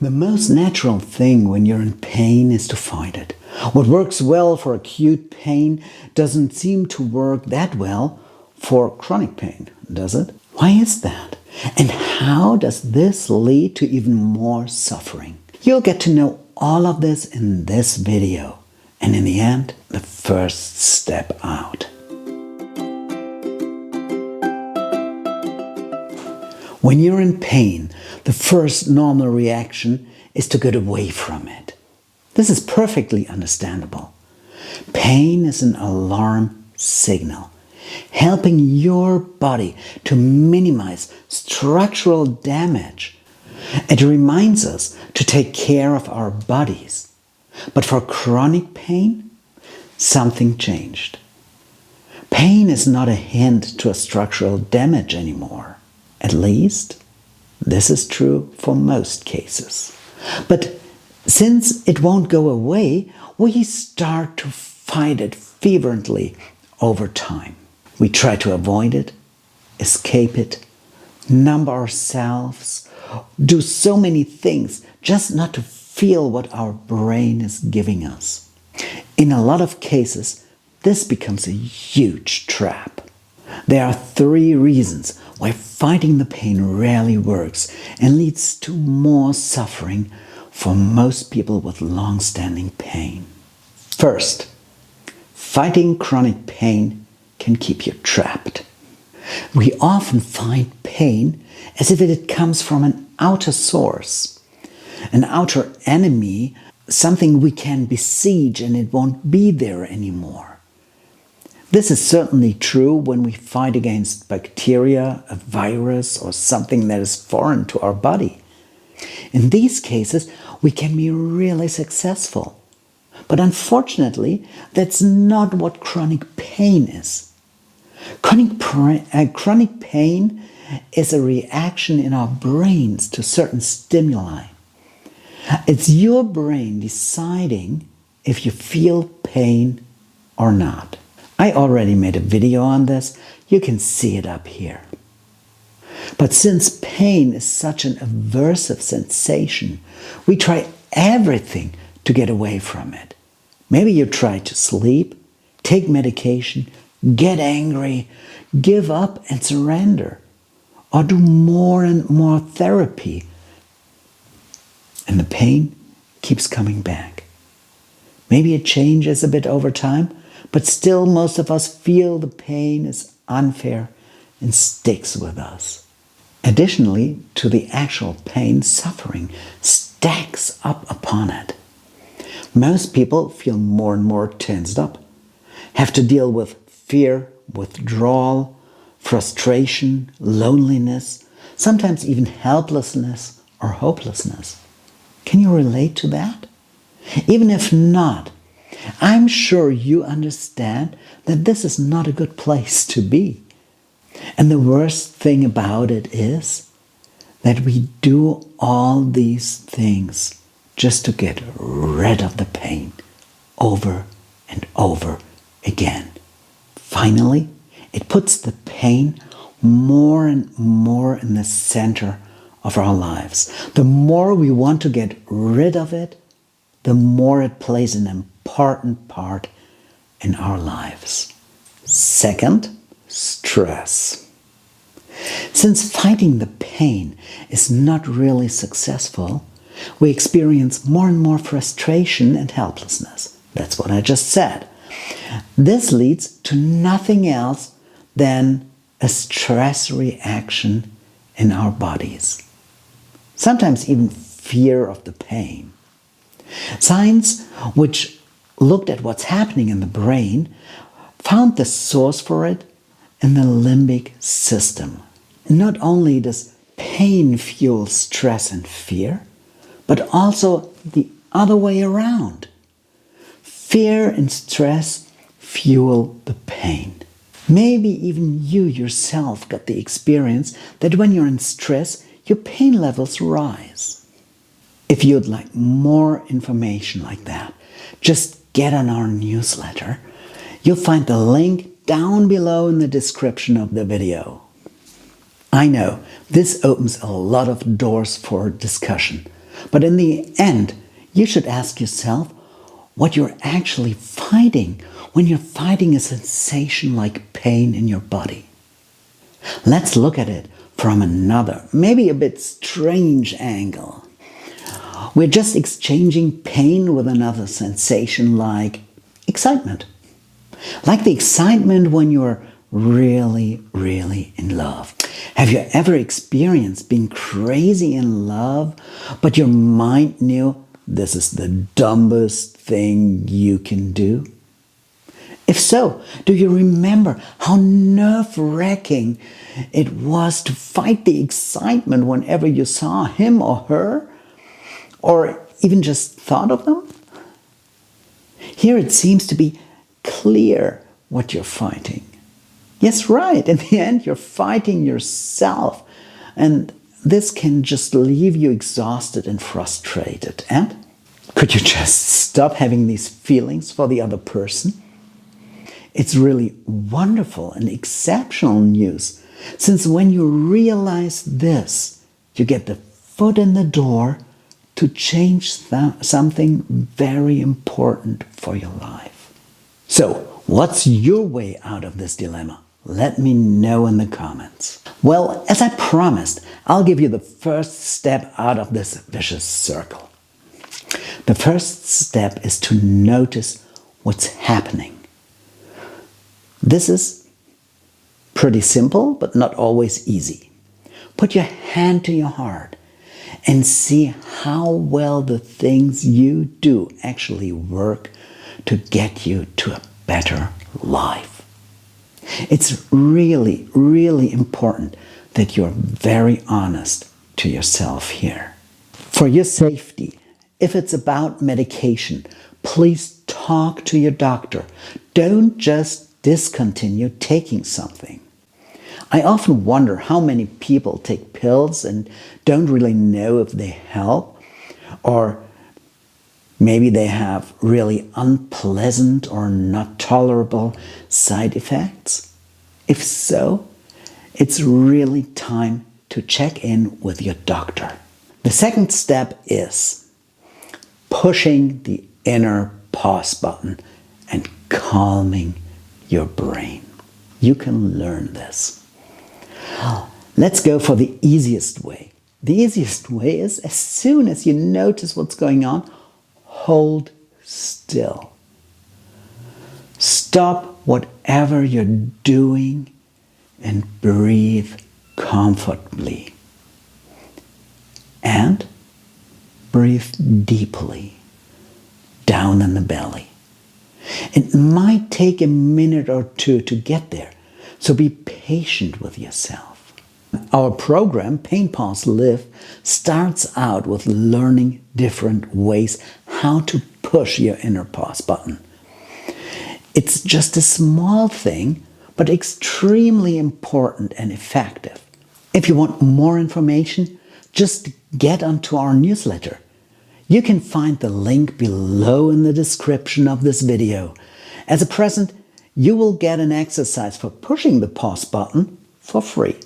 The most natural thing when you're in pain is to fight it. What works well for acute pain doesn't seem to work that well for chronic pain, does it? Why is that? And how does this lead to even more suffering? You'll get to know all of this in this video. And in the end, the first step out. When you're in pain, the first normal reaction is to get away from it. This is perfectly understandable. Pain is an alarm signal, helping your body to minimize structural damage. It reminds us to take care of our bodies. But for chronic pain, something changed. Pain is not a hint to a structural damage anymore. At least, this is true for most cases. But since it won't go away, we start to fight it fervently over time. We try to avoid it, escape it, numb ourselves, do so many things just not to feel what our brain is giving us. In a lot of cases, this becomes a huge trap. There are 3 reasons why fighting the pain rarely works and leads to more suffering for most people with long-standing pain. First, fighting chronic pain can keep you trapped. We often find pain as if it comes from an outer source, an outer enemy, something we can besiege and it won't be there anymore. This is certainly true when we fight against bacteria, a virus, or something that is foreign to our body. In these cases, we can be really successful. But unfortunately, that's not what chronic pain is. Chronic pain is a reaction in our brains to certain stimuli. It's your brain deciding if you feel pain or not. I already made a video on this. You can see it up here. But since pain is such an aversive sensation, we try everything to get away from it. Maybe you try to sleep, take medication, get angry, give up and surrender, or do more and more therapy. And the pain keeps coming back. Maybe it changes a bit over time, but still most of us feel the pain is unfair and sticks with us. Additionally to the actual pain, suffering stacks up upon it. Most people feel more and more tensed up, have to deal with fear, withdrawal, frustration, loneliness, sometimes even helplessness or hopelessness. Can you relate to that? Even if not, I'm sure you understand that this is not a good place to be. And the worst thing about it is that we do all these things just to get rid of the pain over and over again. Finally, it puts the pain more and more in the center of our lives. The more we want to get rid of it, the more it plays an important part in our lives. Second, stress. Since fighting the pain is not really successful, we experience more and more frustration and helplessness. That's what I just said. This leads to nothing else than a stress reaction in our bodies. Sometimes even fear of the pain. Science, which looked at what's happening in the brain, found the source for it in the limbic system. Not only does pain fuel stress and fear, but also the other way around. Fear and stress fuel the pain. Maybe even you yourself got the experience that when you're in stress, your pain levels rise. If you'd like more information like that, just get on our newsletter. You'll find the link down below in the description of the video. I know this opens a lot of doors for discussion, But in the end, you should ask yourself what you're actually fighting when you're fighting a sensation like pain in your body. Let's look at it from another, maybe a bit strange angle. We're just exchanging pain with another sensation like excitement. Like the excitement when you're really, really in love. Have you ever experienced being crazy in love, but your mind knew this is the dumbest thing you can do? If so, do you remember how nerve-wracking it was to fight the excitement whenever you saw him or her, or even just thought of them? Here it seems to be clear what you're fighting. Yes, right. In the end, you're fighting yourself. And this can just leave you exhausted and frustrated. And could you just stop having these feelings for the other person? It's really wonderful and exceptional news, since when you realize this, you get the foot in the door to change something very important for your life. So, what's your way out of this dilemma? Let me know in the comments. Well, as I promised, I'll give you the first step out of this vicious circle. The first step is to notice what's happening. This is pretty simple, but not always easy. Put your hand to your heart and see how well the things you do actually work to get you to a better life. It's really, really important that you're very honest to yourself here. For your safety, if it's about medication, please talk to your doctor. Don't just discontinue taking something. I often wonder how many people take pills and don't really know if they help, or maybe they have really unpleasant or not tolerable side effects. If so, it's really time to check in with your doctor. The second step is pushing the inner pause button and calming your brain. You can learn this. Let's go for the easiest way. The easiest way is, as soon as you notice what's going on, hold still. Stop whatever you're doing and breathe comfortably. And breathe deeply down in the belly. It might take a minute or two to get there, so be patient with yourself. Our program, Pain.PAUSE.LIVE, starts out with learning different ways how to push your inner pause button. It's just a small thing, but extremely important and effective. If you want more information, just get onto our newsletter. You can find the link below in the description of this video. As a present, you will get an exercise for pushing the pause button for free.